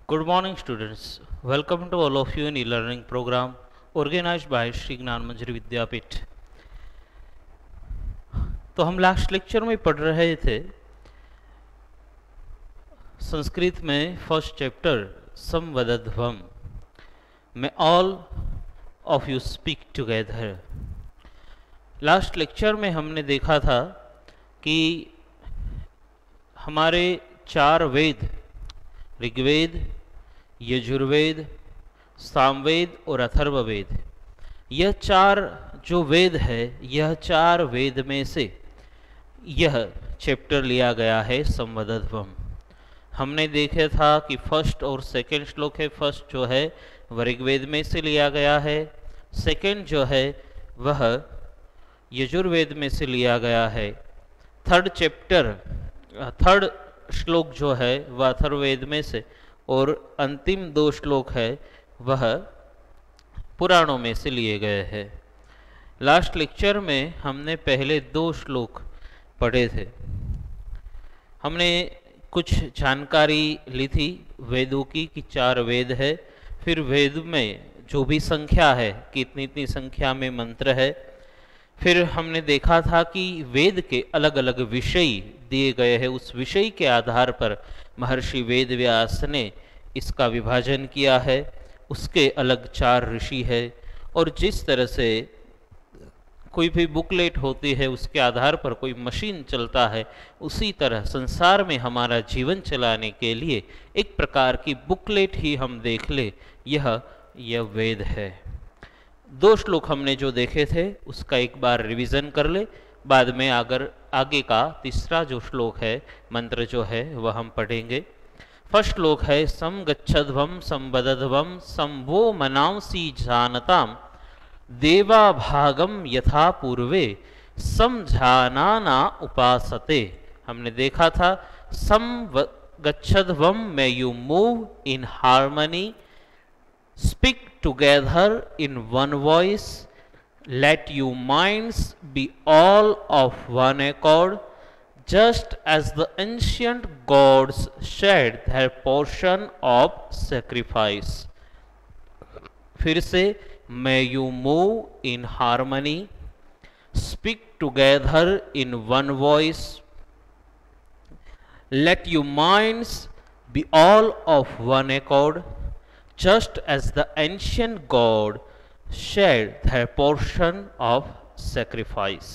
Good morning, students. Welcome to all of you in e-learning program organized by Shri ज्ञान मंजरी विद्यापीठ। तो हम last lecture में पढ़ रहे थे संस्कृत में फर्स्ट चैप्टर संवदध्वम में all of you speak together. Last lecture में हमने देखा था कि हमारे चार वेद ऋग्वेद, यजुर्वेद, सामवेद और अथर्ववेद, यह चार जो वेद है, यह चार वेद में से यह चैप्टर लिया गया है संवदध्वम। हमने देखे था कि फर्स्ट और सेकंड श्लोक है, फर्स्ट जो है वह ऋग्वेद में से लिया गया है, सेकंड जो है वह यजुर्वेद में से लिया गया है, थर्ड श्लोक जो है वह अथर्ववेद में से, और अंतिम दो श्लोक है वह पुराणों में से लिए गए हैं। लास्ट लेक्चर में हमने पहले दो श्लोक पढ़े थे। हमने कुछ जानकारी ली थी वेदों की कि चार वेद है, फिर वेद में जो भी संख्या है कि इतनी इतनी संख्या में मंत्र है। फिर हमने देखा था कि वेद के अलग अलग विषय दिए गए हैं, उस विषय के आधार पर महर्षि वेद व्यास ने इसका विभाजन किया है। उसके अलग चार ऋषि है, और जिस तरह से कोई भी बुकलेट होती है उसके आधार पर कोई मशीन चलता है, उसी तरह संसार में हमारा जीवन चलाने के लिए एक प्रकार की बुकलेट ही हम देख ले, यह वेद है। दो श्लोक हमने जो देखे थे उसका एक बार रिवीजन कर ले, बाद में अगर आगे का तीसरा जो श्लोक है, मंत्र जो है वह हम पढ़ेंगे। फर्स्ट श्लोक है सम गच्छध्वम संवदध्वम संभो मनांसी जानताम देवा भागम यथा पूर्वे समझाना उपासते। हमने देखा था सम गच्छध्वम में you move in harmony, speak together in one voice, let your minds be all of one accord, just as the ancient gods shared their portion of sacrifice. फिर से may you move in harmony, speak together in one voice, let your minds be all of one accord, just as the ancient god shared their portion of sacrifice.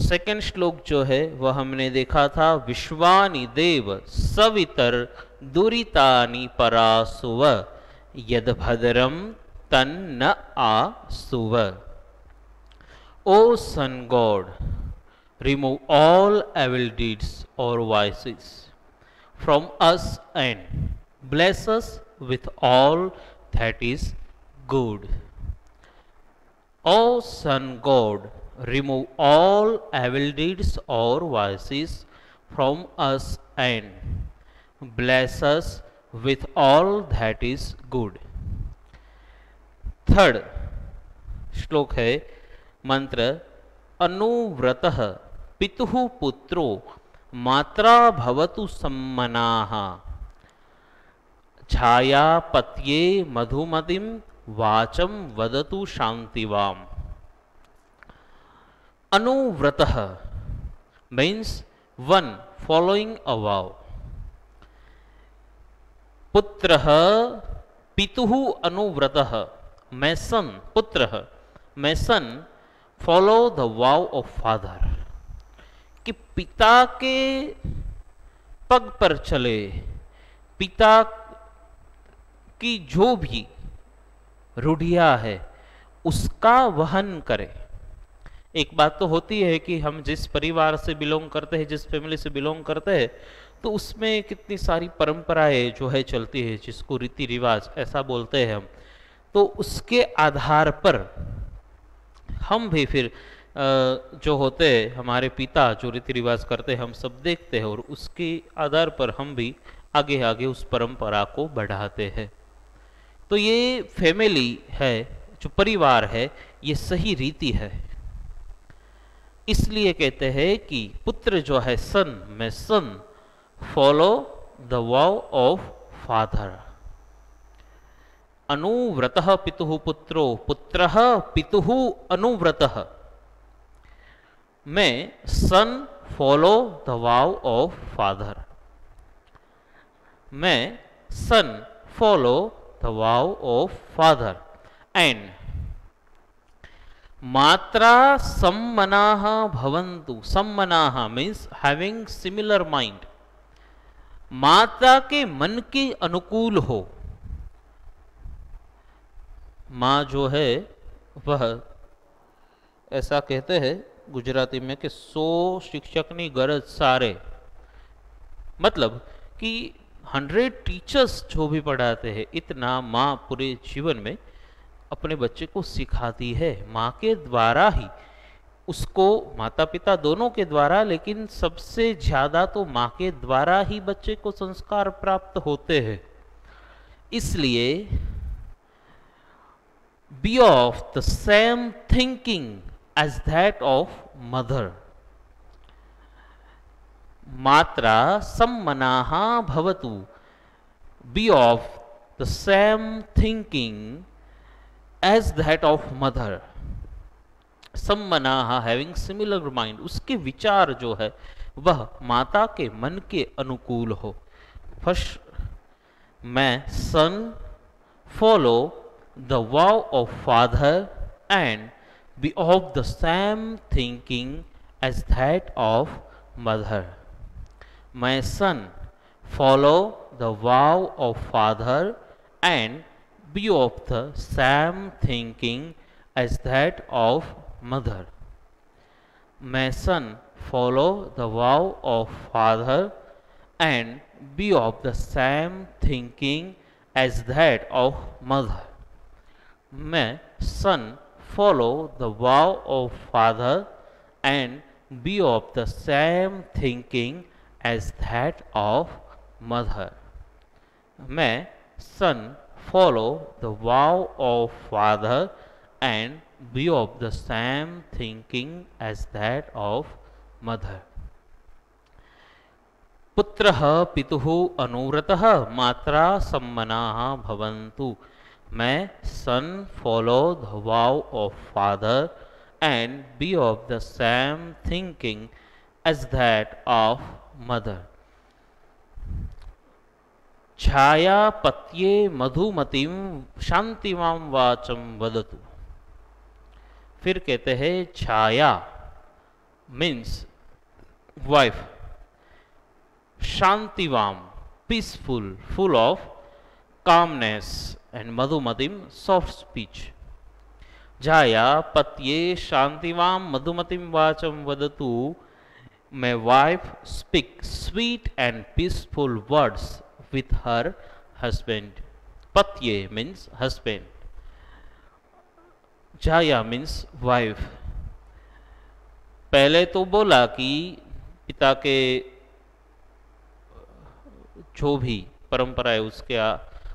Second श्लोक जो है वह हमने देखा था विश्वानि देव सवितर दुरितानि परासुव यद भद्रम तन्न आसुव। O sun god, remove all evil deeds or vices from us and bless us with all that is good. O sun god, remove all evil deeds or vices from us and bless us with all that is good. Third श्लोक है मंत्र अनुव्रतः पितुः पुत्रो मात्रा भवतु सम्मनाः छायापत्ये मधुमतिम वाचम वदतु शांतिवाम। अनुव्रतः means one following a vow. पुत्रः पितुः अनुव्रतः, my son, पुत्रः my son follow the vow of father, कि पिता के पग पर चले, पिता की जो भी रूढ़ियाँ है उसका वहन करे। एक बात तो होती है कि हम जिस परिवार से बिलोंग करते हैं, जिस फैमिली से बिलोंग करते हैं, तो उसमें कितनी सारी परंपराएं जो है चलती है, जिसको रीति रिवाज ऐसा बोलते हैं हम। तो उसके आधार पर हम भी फिर जो होते हैं हमारे पिता जो रीति रिवाज करते हैं हम सब देखते हैं, और उसके आधार पर हम भी आगे आगे उस परंपरा को बढ़ाते हैं। तो ये फैमिली है, जो परिवार है, ये सही रीति है। इसलिए कहते हैं कि पुत्र जो है son may son follow the vow of father. अनुव्रतः पितुः पुत्रो, पुत्रः पितुः अनुव्रतः। May son follow the vow of father. May son follow the vow of father. And मात्रा सम्मनाः भवन्तु। सम्मनाः मीन्स हैविंग सिमिलर माइंड। माता के मन के अनुकूल हो। माँ जो है वह, ऐसा कहते हैं गुजराती में कि 100 शिक्षकनी गरज सारे, मतलब कि 100 टीचर्स जो भी पढ़ाते हैं, इतना माँ पूरे जीवन में अपने बच्चे को सिखाती है। माँ के द्वारा ही उसको, माता पिता दोनों के द्वारा, लेकिन सबसे ज़्यादा तो माँ के द्वारा ही बच्चे को संस्कार प्राप्त होते हैं। इसलिए be of the same thinking as that of mother. मात्रा सम्मनाः भवतु। Be of the same thinking as that of mother. सम्मनाः हैविंग सिमिलर माइंड, उसके विचार जो है वह माता के मन के अनुकूल हो। First, may son follow the vow of father and be of the same thinking as that of mother. May son follow the vow of father and be of the same thinking as that of mother. May son follow the vow of father and be of the same thinking as that of mother. May son follow the vow of father and be of the same thinking as that of mother. May son follow the vow of father and be of the same thinking as that of mother. पुत्रः पितुः अनुव्रतः मात्रा सम्मनाः भवन्तु। May son follow the vow of father and be of the same thinking as that of mother. छायापत्ये मधुमतीं शांतिमां वाचं वदतु। फिर कहते हैं छाया मीन्स वाइफ, शांतिवाम peaceful, full of calmness, and मधुमतिम सॉफ्ट स्पीच। छाया पत्ये शांतिवाम मधुमतिम वाचम वदतु। May wife speak sweet and peaceful words with her husband. पत्ये मीन्स हस्बैंड, छाया मीन्स वाइफ। पहले तो बोला कि पिता के जो भी परंपरा है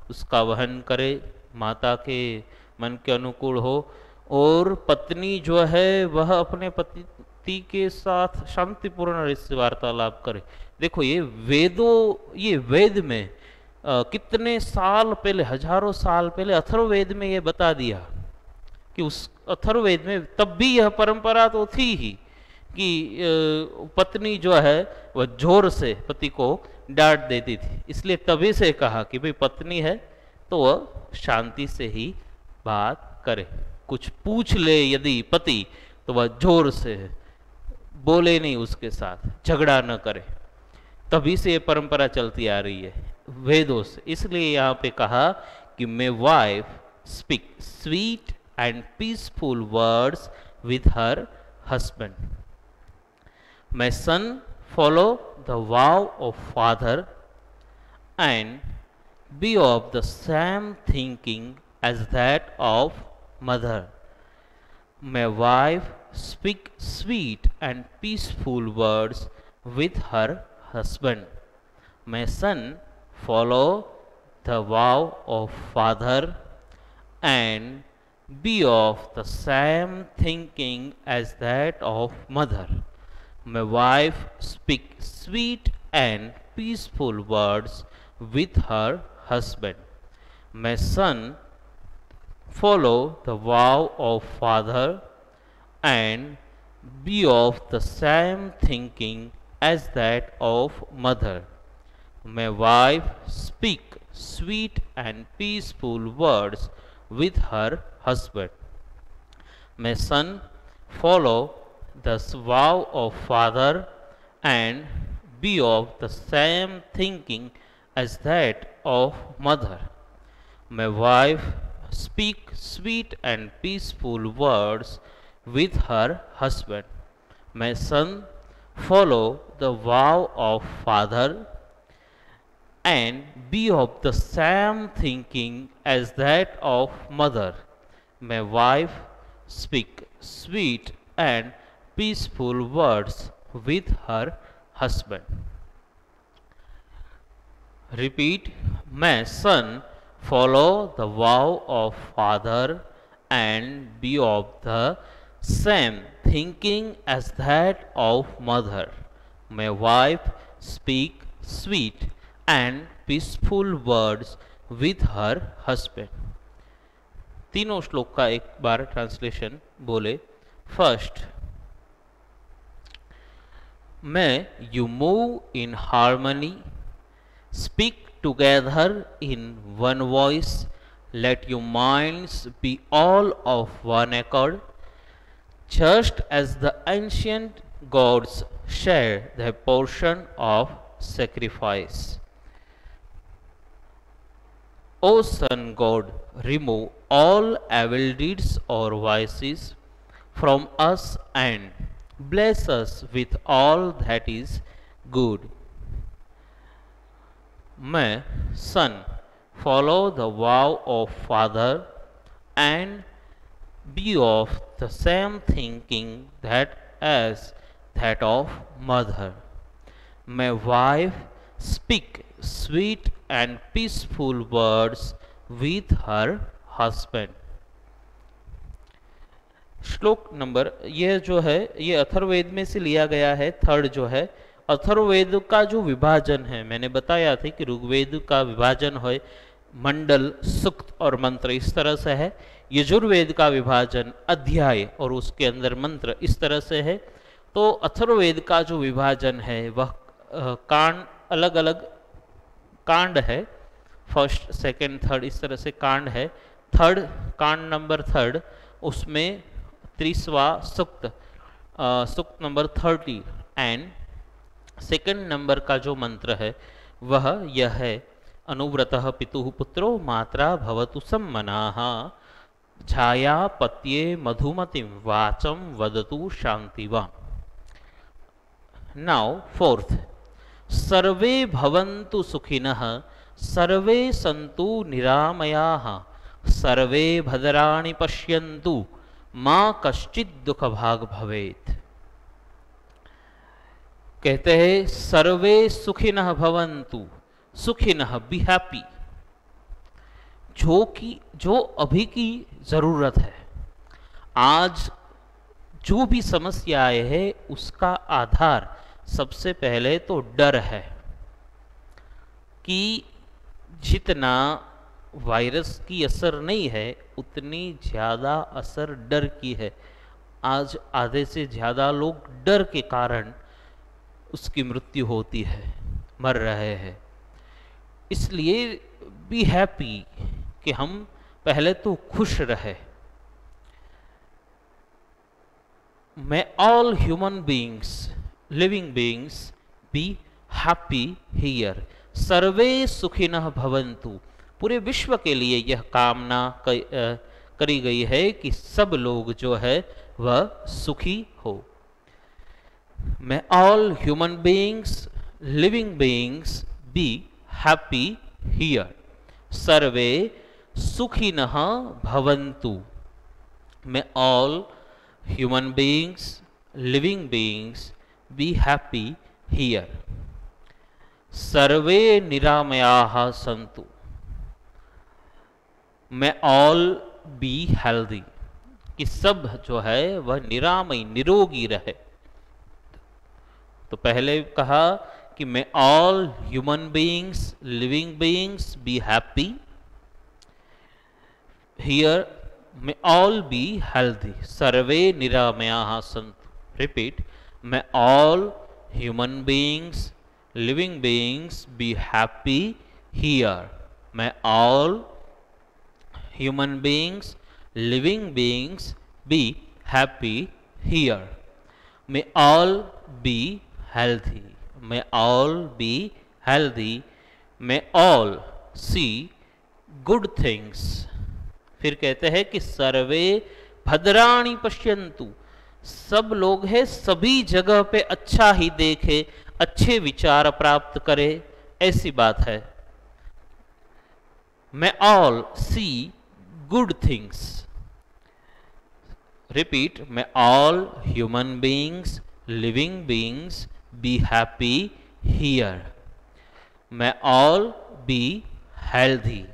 उसका वहन करे, माता के मन के अनुकूल हो, और पत्नी जो है वह अपने पति के साथ शांतिपूर्ण से वार्तालाप करे। देखो ये वेद में कितने साल पहले, हजारों साल पहले अथर्ववेद में ये बता दिया कि उस अथर्ववेद में तब भी यह परंपरा तो थी ही कि पत्नी जो है वह जोर से पति को डांट देती थी। इसलिए तभी से कहा कि भाई पत्नी है तो वह शांति से ही बात करे। कुछ पूछ ले यदि पति तो वह जोर से बोले नहीं, उसके साथ झगड़ा न करे। तभी से ये परंपरा चलती आ रही है वेदों से। इसलिए यहाँ पे कहा कि may wife speak sweet and peaceful words with her husband. My son follow the vow of father and be of the same thinking as that of mother. My wife speak sweet and peaceful words with her husband. My son follow the vow of father and be of the same thinking as that of mother. My wife speak sweet and peaceful words with her husband. May son follow the vow of father and be of the same thinking as that of mother. May wife speak sweet and peaceful words with her husband. May son follow the vow of father and be of the same thinking as that of mother. May wife speak sweet and peaceful words with her husband. May son follow the vow of father and be of the same thinking as that of mother. May wife speak sweet and peaceful words with her husband. Repeat. May son follow the vow of father and be of the same thinking as that of mother. May wife speak sweet and peaceful words with her husband. तीनों श्लोक का एक बार translation बोले. First, may you move in harmony, speak together in one voice, let your minds be all of one accord, just as the ancient gods share their portion of sacrifice. O Sun God, remove all evil deeds or vices from us and bless us with all that is good. May son follow the vow of father and be of the same thinking that as that of mother. May wife speak sweet and peaceful words with her husband. श्लोक number ये जो है ये अथर्ववेद में से लिया गया है. थर्ड जो है अथर्ववेद का जो विभाजन है, मैंने बताया था कि ऋग्वेद का विभाजन है मंडल, सूक्त और मंत्र इस तरह से है. यजुर्वेद का विभाजन अध्याय और उसके अंदर मंत्र इस तरह से है. तो अथर्ववेद का जो विभाजन है वह कांड अलग अलग कांड है. फर्स्ट, सेकंड, थर्ड इस तरह से कांड है. थर्ड कांड नंबर थर्ड उसमें 30वां सूक्त, सूक्त नंबर 30 एंड सेकंड नंबर का जो मंत्र है वह यह है अनुव्रतः पितुः पुत्रो मात्रा भवतु सम्मनाः छाया पत्ये मधुमतिं वाचं वदतु शांतिवान्. नाउ फोर्थ, सर्वे भवन्तु सुखिनः सर्वे सन्तु निरामयाः सर्वे भद्राणि पश्यन्तु मां कश्चित् दुःखभाग् भवेत्. कहते हैं सर्वे सुखिनः भवन्तु, सुखिनः बी हैप्पी. जो अभी की जरूरत है, आज जो भी समस्याएं है उसका आधार सबसे पहले तो डर है कि जितना वायरस की असर नहीं है उतनी ज़्यादा असर डर की है. आज आधे से ज़्यादा लोग डर के कारण उसकी मृत्यु होती है, मर रहे हैं. इसलिए बी हैप्पी कि हम पहले तो खुश रहे. May all human beings, living beings be happy here. सर्वे सुखिनः भवन्तु. पूरे विश्व के लिए यह कामना करी गई है कि सब लोग जो है वह सुखी हो. May all human beings, living beings be happy here. सर्वे सुखिनः भवन्तु. May all human beings, living beings be happy here. सर्वे निरामयाः सन्तु. May all be healthy. कि सब जो है वह निरामय निरोगी रहे. तो पहले कहा कि may all human beings, living beings be happy. Here, may all be healthy. Sarve niramayaha santu. Repeat. May all human beings, living beings be happy here. May all human beings, living beings be happy here. May all be healthy. May all be healthy. May all see good things. फिर कहते हैं कि सर्वे भद्राणि पश्यन्तु, सब लोग हैं सभी जगह पे अच्छा ही देखे, अच्छे विचार प्राप्त करे, ऐसी बात है. May all see good things. Repeat. May all human beings, living beings be happy here. May all be healthy.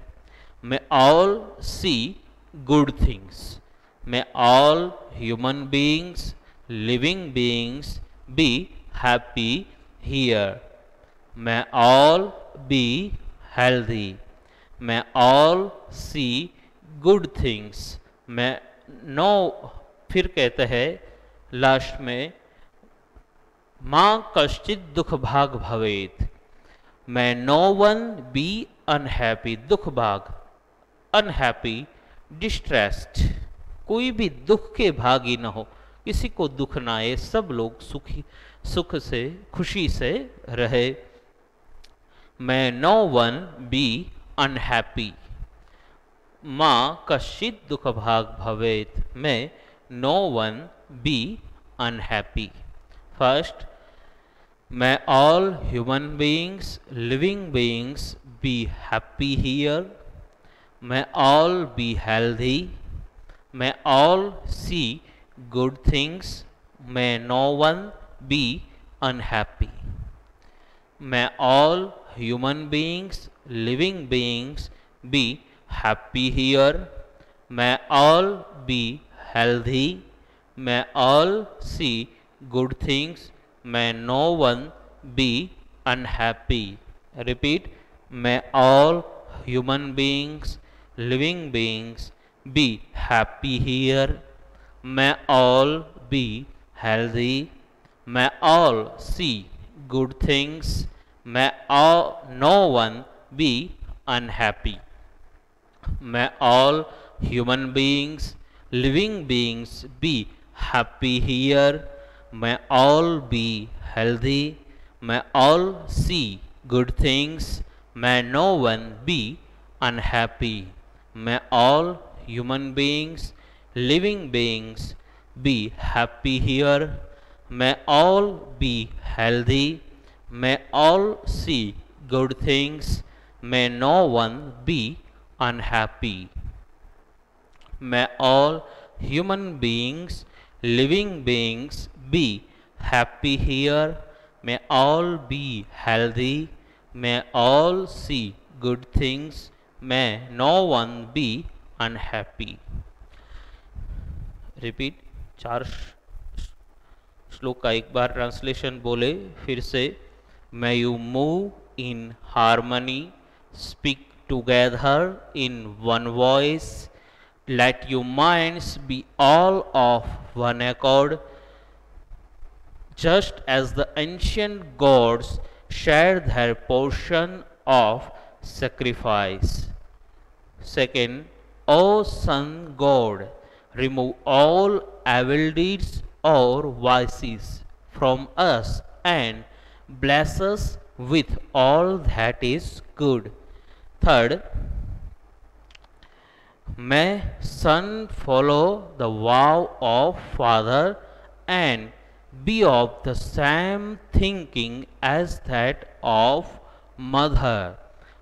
May all see good things. May all human beings, living beings be happy here. May all be healthy. May all see good things. May no, फिर कहते हैं last में, माँ कश्चित दुख भाग भवेत. May no one be unhappy. दुख भाग, अनहैप्पी, डिस्ट्रेस्ड, कोई भी दुख के भागी न हो, किसी को दुख ना आए, सब लोग सुखी, सुख से, खुशी से रहे. May no one be unhappy. माँ कश्चित दुख भाग भवेत. May no one be unhappy. First, may all human beings, living beings be happy here. May all be healthy. May all see good things. May no one be unhappy. May all human beings, living beings be happy here. May all be healthy. May all see good things. May no one be unhappy. Repeat. May all human beings, living beings be happy here. May all be healthy. May all see good things. May all, no one be unhappy. May all human beings, living beings be happy here. May all be healthy. May all see good things. May no one be unhappy. May all human beings, living beings be happy here. May all be healthy. May all see good things. May no one be unhappy. May all human beings, living beings be happy here. May all be healthy. May all see good things. May no one be unhappy. Repeat. 4 श्लोक का एक बार translation बोले फिर से. May you move in harmony, speak together in one voice. Let your minds be all of one accord, just as the ancient gods shared their portion of sacrifice. Second, O Sun God, remove all evil deeds or vices from us and bless us with all that is good. Third, may son follow the vow of father and be of the same thinking as that of mother.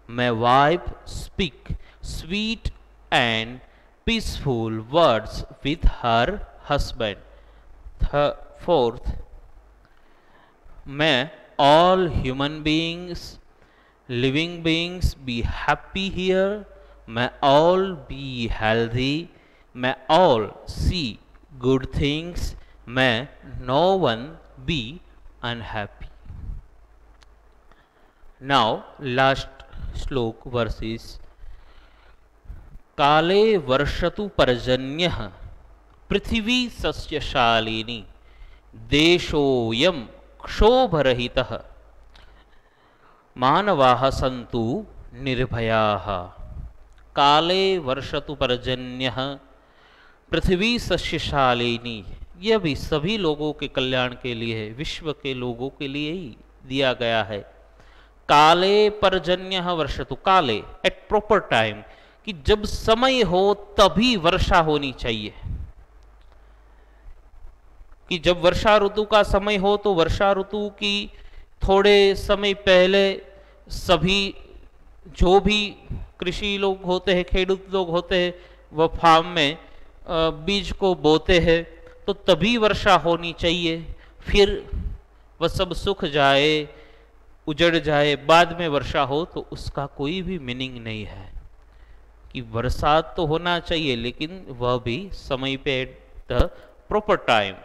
May wife speak sweet and peaceful words with her husband. Fourth, may all human beings, living beings be happy here. May all be healthy. May all see good things. May no one be unhappy. Now last श्लोक versus काले वर्षतु पर्जन्यः पृथिवी सस्यशालिनी देशोऽयं क्षोभरहितः मानवाः सन्तु निर्भयाः। काले वर्षतु पर्जन्यः पृथ्वी सस्यशालिनी, यह भी सभी लोगों के कल्याण के लिए है, विश्व के लोगों के लिए ही दिया गया है। काले पर्जन्यः वर्षतु, काले एट प्रॉपर टाइम, कि जब समय हो तभी वर्षा होनी चाहिए। कि जब वर्षा ऋतु का समय हो तो वर्षा ऋतु की थोड़े समय पहले सभी जो भी कृषि लोग होते हैं, खेडूत लोग होते हैं, वह फार्म में बीज को बोते हैं, तो तभी वर्षा होनी चाहिए। फिर वह सब सूख जाए, उजड़ जाए, बाद में वर्षा हो तो उसका कोई भी मीनिंग नहीं है। कि बरसात तो होना चाहिए लेकिन वह भी समय पे एट द प्रॉपर टाइम।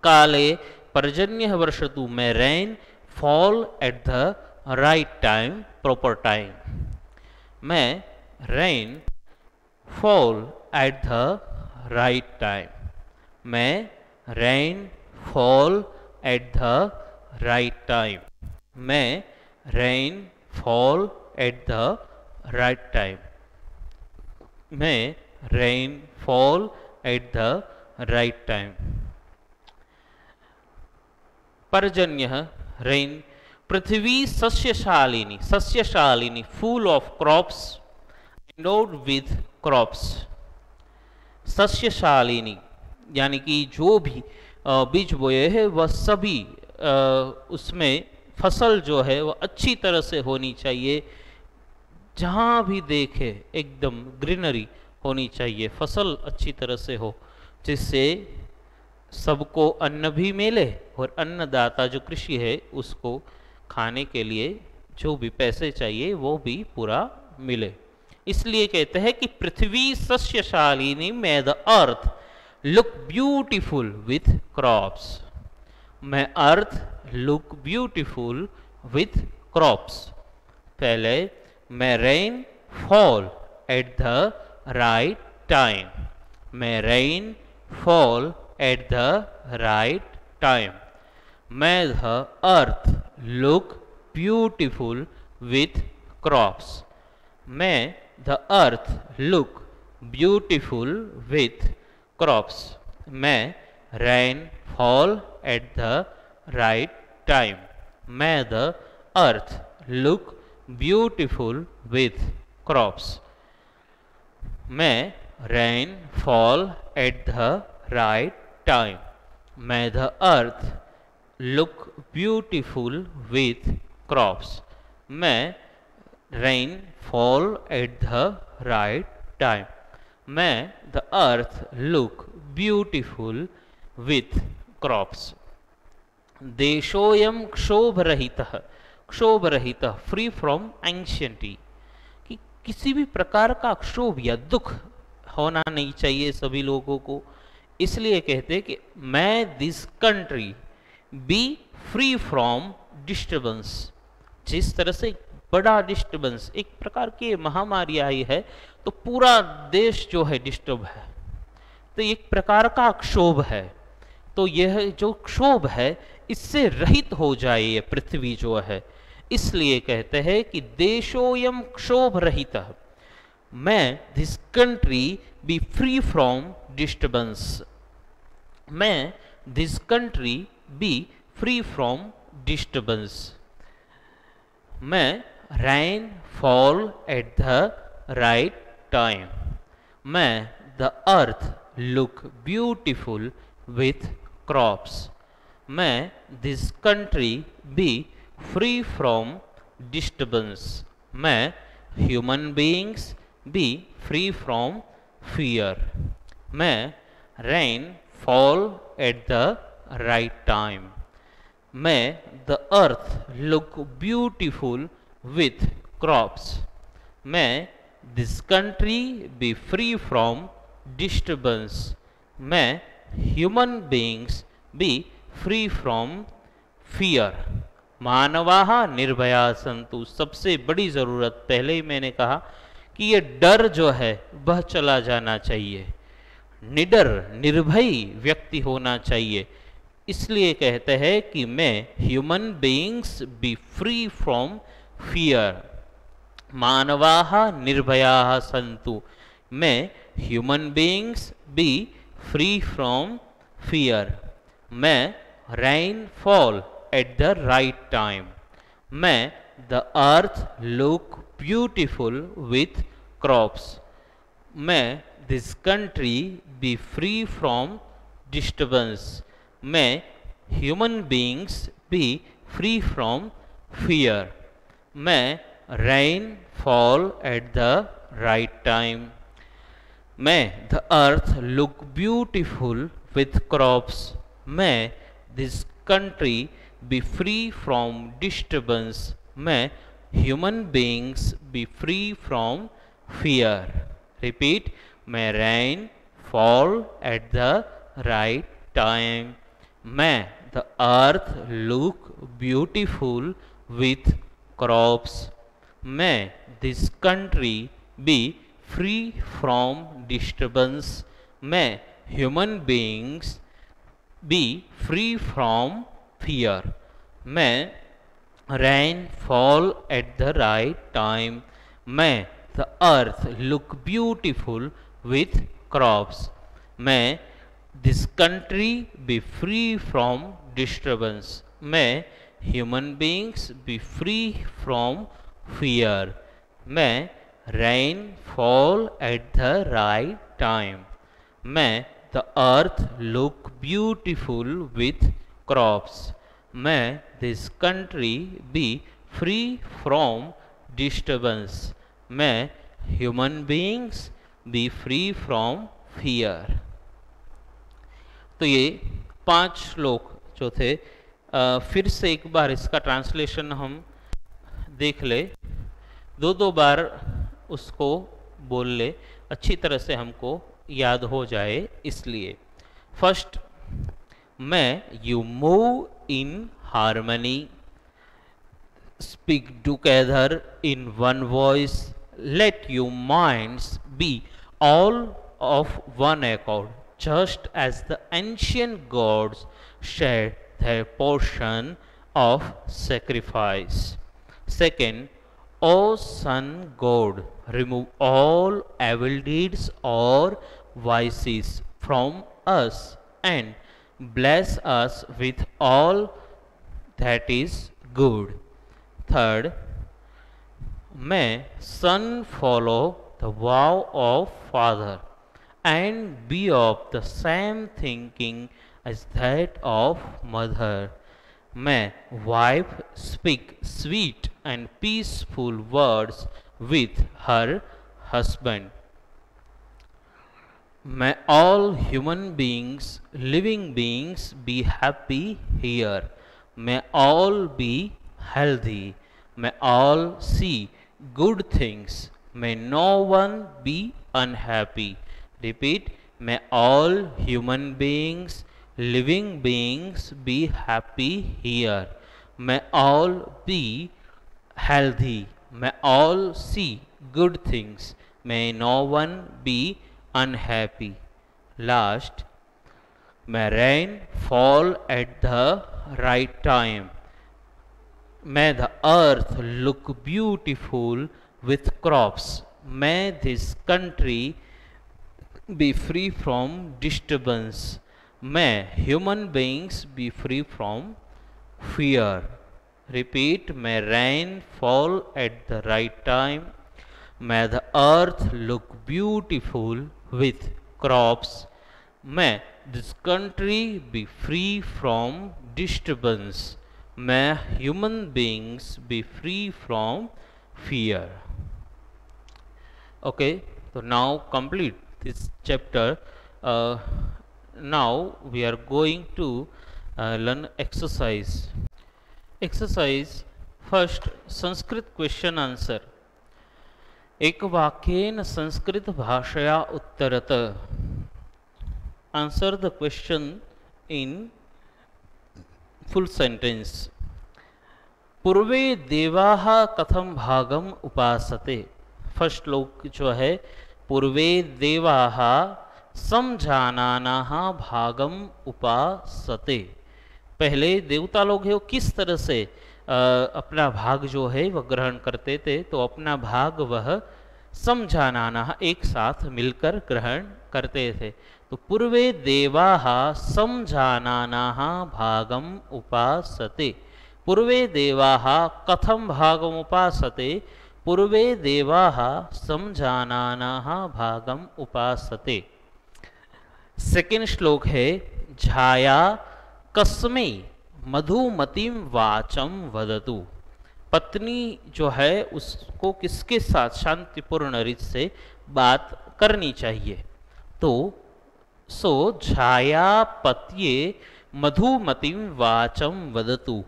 काले पर्जन्य वर्षतु may rain fall at the right time, proper time. May rain fall at the right time. May rain fall at the right time. May rain fall at the right time. May rain fall at the right time. पर्जन्य rain, पृथ्वी सस्यशालिनी, सस्यशालिनी full of crops, endowed with crops. सस्यशालिनी यानी कि जो भी बीज बोए हैं वह सभी उसमें फसल जो है वह अच्छी तरह से होनी चाहिए। जहाँ भी देखे एकदम ग्रीनरी होनी चाहिए, फसल अच्छी तरह से हो, जिससे सबको अन्न भी मिले और अन्नदाता जो कृषि है उसको खाने के लिए जो भी पैसे चाहिए वो भी पूरा मिले। इसलिए कहते हैं कि पृथ्वी सस्यशालिनी may the earth look beautiful with crops. May earth look beautiful with crops. पहले may rain fall at the right time. May rain fall at the right time. May the earth look beautiful with crops. May the earth look beautiful with crops. May rain fall at the right time. May the earth look beautiful with crops. May rain fall at the right time. May the earth look beautiful with crops. May rain fall at the right time. May the earth look beautiful with crops. देशोयम क्षोभरहितः, क्षोभरहितः free from anxiety, कि किसी भी प्रकार का क्षोभ या दुख होना नहीं चाहिए सभी लोगों को। इसलिए कहते हैं कि मैं this country be free from disturbance. जिस तरह से बड़ा डिस्टर्बेंस, एक प्रकार की महामारी आई है तो पूरा देश जो है डिस्टर्ब है, तो एक प्रकार का क्षोभ है। तो यह जो क्षोभ है इससे रहित हो जाए ये पृथ्वी जो है। इसलिए कहते हैं कि देशोयम क्षोभ रहित, may this country be free from disturbance. May this country be free from disturbance. May rain fall at the right time. May the earth look beautiful with crops. May this country be free from disturbance. May human beings be free from fear. May rain fall at the right time. May the earth look beautiful with crops. May this country be free from disturbance. May human beings be free from fear. मानवाः निर्भया सन्तु, सबसे बड़ी ज़रूरत, पहले ही मैंने कहा कि ये डर जो है वह चला जाना चाहिए, निडर निर्भयी व्यक्ति होना चाहिए। इसलिए कहते हैं कि may human beings be free from fear, मानवाः निर्भयाः सन्तु, may human beings be free from fear, may rain fall at the right time, may the earth look beautiful with crops, may this country be free from disturbance, may human beings be free from fear, may rain fall at the right time, may the earth look beautiful with crops, may this country be free from disturbance, may human beings be free from fear. Repeat, may rain fall at the right time, may the earth look beautiful with crops, may this country be free from disturbance, may human beings be free from fear, may rain fall at the right time, may the earth look beautiful with crops, may this country be free from disturbance, may human beings be free from fear, may rain fall at the right time, may the earth look beautiful with crops, may this country be free from disturbance, may human beings be free from fear. तो ये 5 श्लोक जो थे, फिर से एक बार इसका translation हम देख ले, दो बार उसको बोल ले, अच्छी तरह से हमको याद हो जाए। इसलिए first, may you move in harmony, speak together in one voice, let your minds be all of one accord, just as the ancient gods shared their portion of sacrifice. Second, O Sun God, remove all evil deeds or vices from us and bless us with all that is good. Third, may Son follow the vow of Father and be of the same thinking as that of Mother. May wife speak sweet and peaceful words with her husband. May all human beings, living beings, be happy here. May all be healthy. May all see good things. May no one be unhappy. Repeat, may all human beings, living beings, be happy here. May all be healthy. May all see good things. May no one be unhappy. Last, may rain fall at the right time. May the earth look beautiful with crops. May this country be free from disturbance. May human beings be free from fear. Repeat, may rain fall at the right time. May the earth look beautiful with crops. May this country be free from disturbance. May human beings be free from fear. Okay, so now complete this chapter. Now we are going to learn exercise. Exercise first, Sanskrit question answer. एक वाक्येन संस्कृत भाषया उत्तरत. Answer the question in full sentence. पूर्वे देवाः कथम भागम उपासते। First श्लोक जो है, पूर्वे देवाः समजानानाः भागम उपासते। पहले देवता लोग है वो किस तरह से अपना भाग जो है वह ग्रहण करते थे, तो अपना भाग वह समझाना एक साथ मिलकर ग्रहण करते थे। तो पूर्वे देवाः समझानानाः भागम उपासते। पूर्वे देवाः कथम भागम उपासते। पूर्वे देवाः समझानानाः भागम उपासते। सेकेंड श्लोक है, झाया कस्मै मधुमतीम वाचम वदतु। पत्नी जो है उसको किसके साथ शांतिपूर्ण रीत से बात करनी चाहिए। तो झाया पत्ये मधुमतीम वाचम वदतु।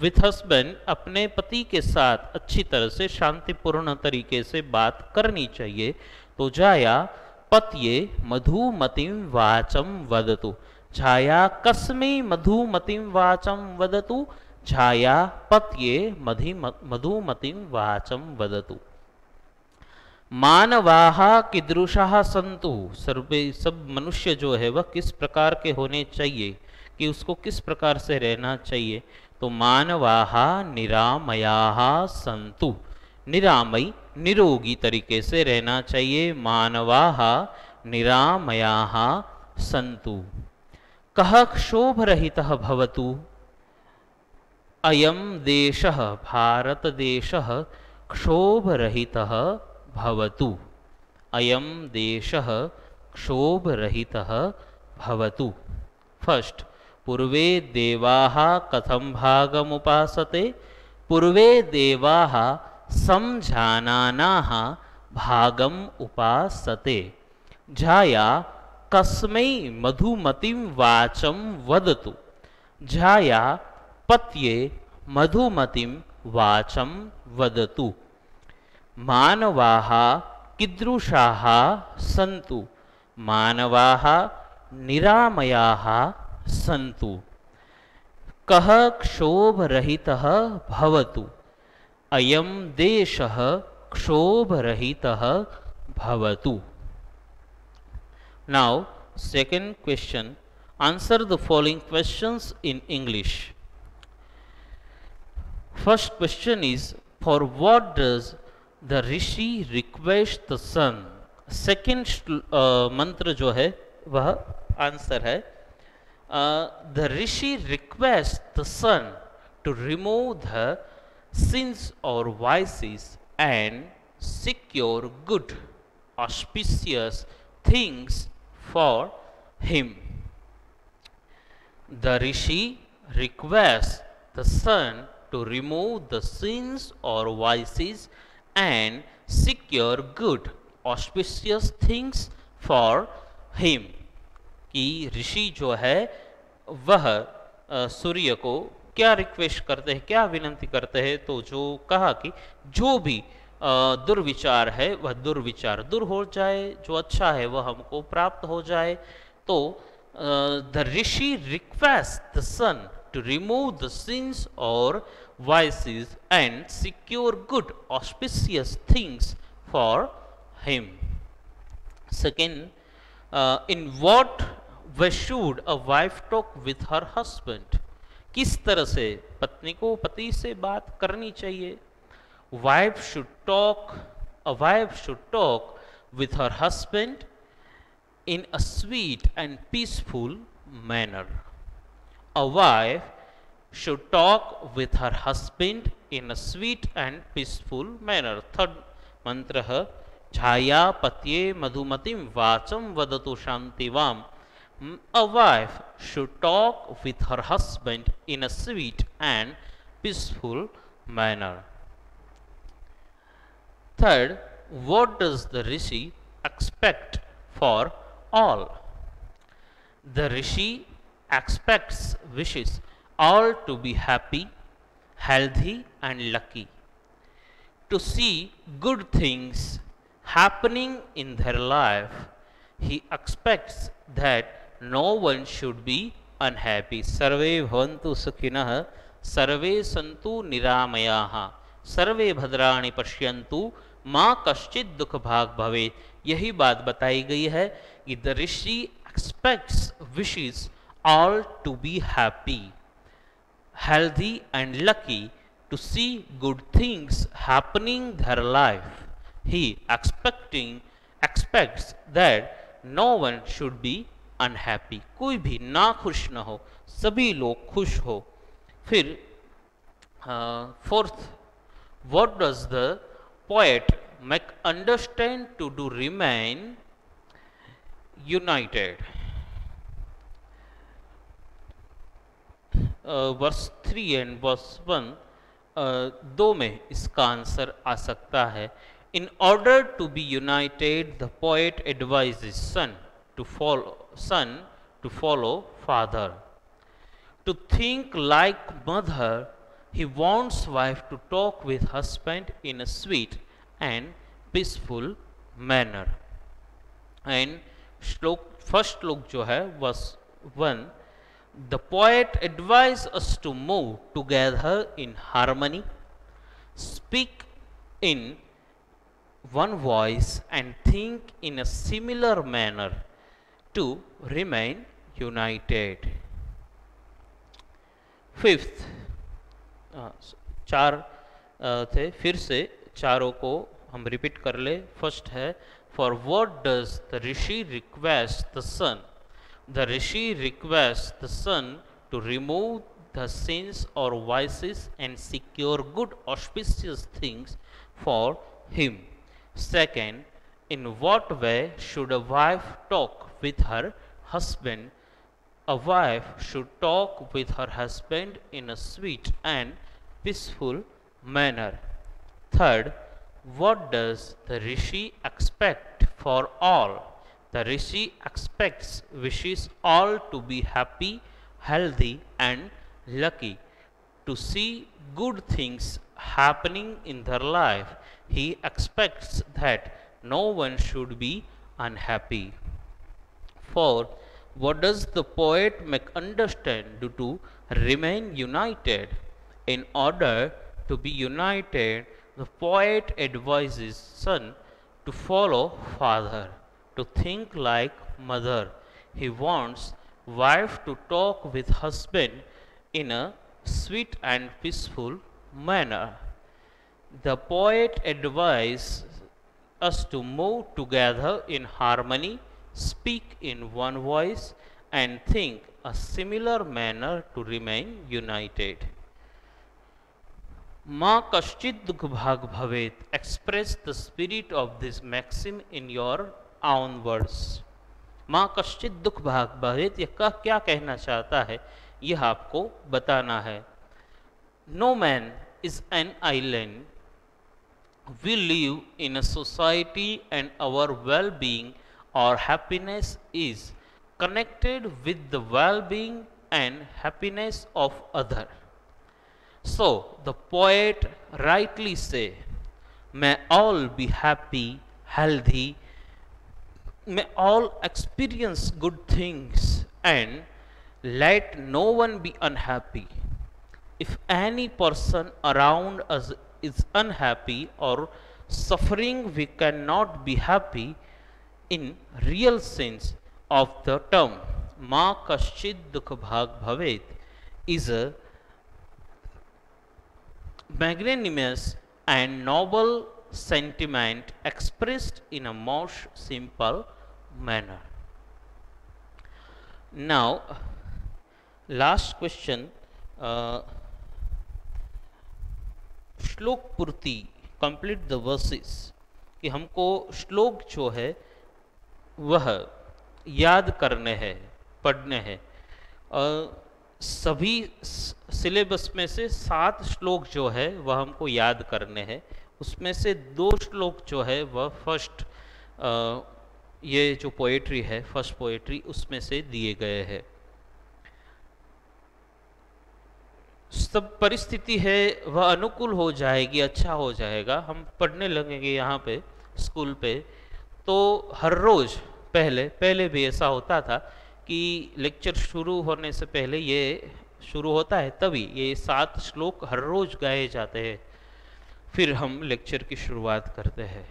विथ हस्बैंड अपने पति के साथ अच्छी तरह से शांतिपूर्ण तरीके से बात करनी चाहिए। तो झाया पत्ये मधुमतीम वाचम वदतु। झाया कस्मै मधुमतीम वाचम वदतु। झाया पत्ये मधुमतीम वाचम वदतु। मानवाः कीदृशाः सन्तु। सब मनुष्य जो है वह किस प्रकार के होने चाहिए, कि उसको किस प्रकार से रहना चाहिए। तो मानवाः निरामयाः सन्तु। निरामय निरोगी तरीके से रहना चाहिए। मानवाः निरामयाः सन्तु। कः क्षोभरहितः भवतु। अयं देशः भारतदेशः क्षोभरहितः भवतु। अयं देशः क्षोभरहितः भवतु। फर्स्ट, पूर्वे देवाः कथम भागमुपासते। पूर्वे देवाः समझानानाः भागम उपासते। झाया कस्मै मधुमतीम वाचम वदतु। झाया पत्ये मधुमतीम वाचम वदतु। मानवाः कीदृशाः सन्तु। मानवाः निरामयाः सन्तु। कः क्षोभरहितः भवतु। अयं देशः क्षोभरहितः भवतु। Now, second question. Answer the following questions in English. First question is, for what does the rishi request the sun? Second मंत्र जो है वह आंसर है, the rishi requests the sun to remove the sins or vices and secure good, auspicious things for him. The rishi requests the sun to remove the sins or vices and secure good, auspicious things for him. कि ऋषि जो है वह सूर्य को क्या request करते हैं, क्या विनंती करते हैं। तो जो कहा कि जो भी दुर्विचार है वह दुर्विचार दूर हो जाए, जो अच्छा है वह हमको प्राप्त हो जाए। तो the rishi request the son to remove the sins or vices and secure good, auspicious things for him. Second, in what way should a wife talk with her husband? किस तरह से पत्नी को पति से बात करनी चाहिए। A wife should talk with her husband in a sweet and peaceful manner. A wife should talk with her husband in a sweet and peaceful manner. Third mantra है, झाया पत्ये मधुमतीम वाचम वदतु शांतिवाम. A wife should talk with her husband in a sweet and peaceful manner. Third, what does the rishi expect for all? The rishi wishes all to be happy, healthy and lucky, to see good things happening in their life. He expects that no one should be unhappy. Sarve bhavantu sukhinah सर्वे सन्तु निरामयाः सर्वे भद्राणि पश्यन्तु माँ कश्चित दुख भाग भवेत्। यही बात बताई गई है कि the Rishi aspects wishes all to be happy, healthy and lucky, to see good things happening their life. He expects that no one should be unhappy. कोई भी ना खुश न हो, सभी लोग खुश हो। फिर fourth, what does the poet make understand to remain united? Verse 3 and verse 1 दो में इसका आंसर आ सकता है। In order to be united the poet advises son to follow father, to think like mother he wants wife to talk with husband in a sweet and peaceful manner. And first श्लोक जो है verse 1, the poet advises us to move together in harmony, speak in one voice and think in a similar manner to remain united. Fifth, चार थे, फिर से चारों को हम रिपीट कर ले। फर्स्ट है, for what does the rishi request the son? The rishi requests the son to remove the sins or vices and secure good auspicious things for him. Second, in what way should a wife talk with her husband? A wife should talk with her husband in a sweet and peaceful manner. Third, what does the rishi expect for all? The rishi wishes all to be happy, healthy and lucky, to see good things happening in their life. He expects that no one should be unhappy. Fourth, what does the poet make understand to remain united? In order to be united, the poet advises son to follow father, to think like mother. He wants wife to talk with husband in a sweet and peaceful manner. The poet advises us to move together in harmony, speak in one voice and think a similar manner to remain united. Ma kaschit dukh bhag bhavet. Express the spirit of this maxim in your own words. माँ कश्चित दुख भाग भवेत, यह क्या कहना चाहता है यह आपको बताना है। No man is an island, we live in a society and our well being और happiness is connected with the well-being and happiness of other. So the poet rightly say, may all be happy, healthy, may all experience good things and let no one be unhappy. If any person around us is unhappy or suffering, we cannot be happy in real sense of the term. Ma kaschit dukh bhag bhavet is a magnanimous and noble sentiment expressed in a most simple manner. Now, last question, श्लोक पूर्ति, complete the versus, कि हमको श्लोक जो है वह याद करने हैं, पढ़ने हैं। सभी सिलेबस में से 7 श्लोक जो है वह हमको याद करने हैं। उसमें से 2 श्लोक जो है वह फर्स्ट ये जो पोएट्री है, फर्स्ट पोएट्री, उसमें से दिए गए हैं। सब परिस्थिति है वह अनुकूल हो जाएगी, अच्छा हो जाएगा। हम पढ़ने लगेंगे यहाँ पे स्कूल पे, तो हर रोज़ पहले भी ऐसा होता था कि लेक्चर शुरू होने से पहले ये शुरू होता है तभी ये 7 श्लोक हर रोज गाए जाते हैं। फिर हम लेक्चर की शुरुआत करते हैं।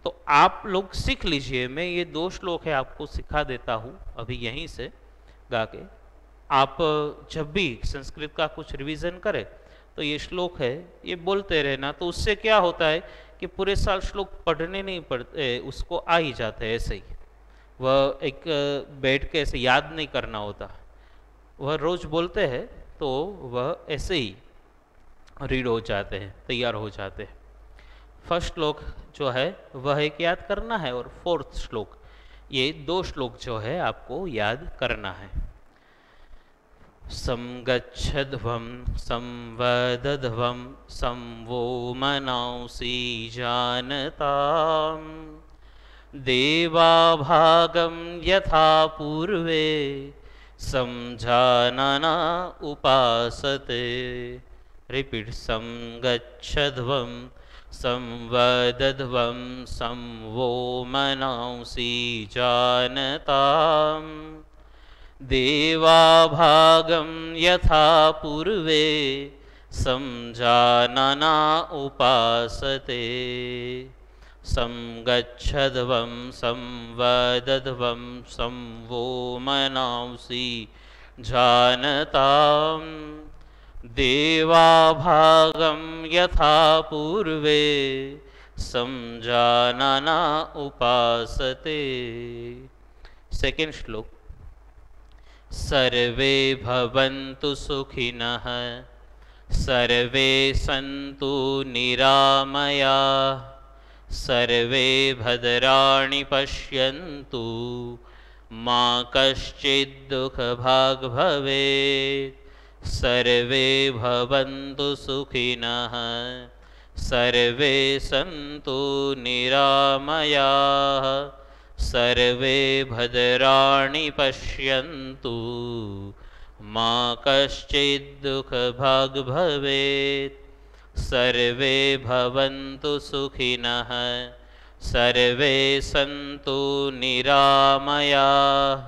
तो आप लोग सीख लीजिए, मैं ये 2 श्लोक है आपको सिखा देता हूँ अभी यहीं से गा के। आप जब भी संस्कृत का कुछ रिवीजन करें तो ये श्लोक है ये बोलते रहना, तो उससे क्या होता है कि पूरे साल श्लोक पढ़ने नहीं पड़ते, उसको आ ही जाते हैं ऐसे ही। वह एक बैठ के ऐसे याद नहीं करना होता, वह रोज बोलते हैं तो वह ऐसे ही रीड हो जाते हैं, तैयार हो जाते हैं। फर्स्ट श्लोक जो है वह एक याद करना है, और 4th श्लोक, ये 2 श्लोक जो है आपको याद करना है। संगच्छध्वं संवदध्वं संवो मनांसि जानताम् देवाभागं यथा पूर्वे समझानना उपासते। रिपीट, संगच्छध्वं संवदध्वं संवो मनांसि जानताम् देवाभागं यथा पूर्वे समझानना उपासते। संगच्छध्वं संवदध्वं संवो मनांसि जानताम् देवाभागं यथा पूर्वे समझानना उपासते। सेकेंड श्लोक। सर्वे भवन्तु सुखिनः सर्वे सन्तु निरामयाः सर्वे भद्राणि पश्यन्तु मा कश्चित् दुःखभाग् भवेत्। सर्वे भवन्तु सुखिनः सर्वे सन्तु निरामयाः सर्वे भद्राणि पश्यन्तु मा कश्चित् दुःखभाग् भवेत्। सर्वे भवन्तु सुखिनः सर्वे सन्तु निरामयाः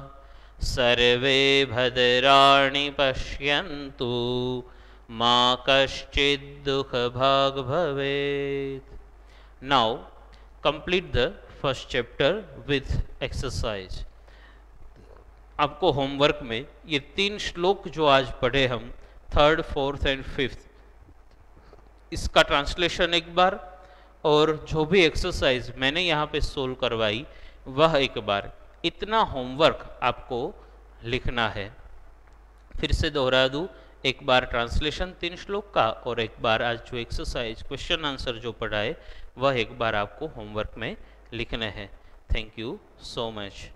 सर्वे भद्राणि पश्यन्तु मा कश्चित् दुःखभाग् भवेत्। Now complete the first chapter with exercise. आपको होमवर्क में ये 3 श्लोक जो आज पढ़े हम, 3rd, 4th एंड 5th, इसका ट्रांसलेशन एक बार, और जो भी एक्सरसाइज मैंने यहाँ पे सोल्व करवाई वह एक बार, इतना होमवर्क आपको लिखना है। फिर से दोहरा दूँ, एक बार ट्रांसलेशन 3 श्लोक का, और एक बार आज जो एक्सरसाइज क्वेश्चन आंसर जो पढ़ाए वह एक बार आपको होमवर्क में लिखने हैं। Thank you so much.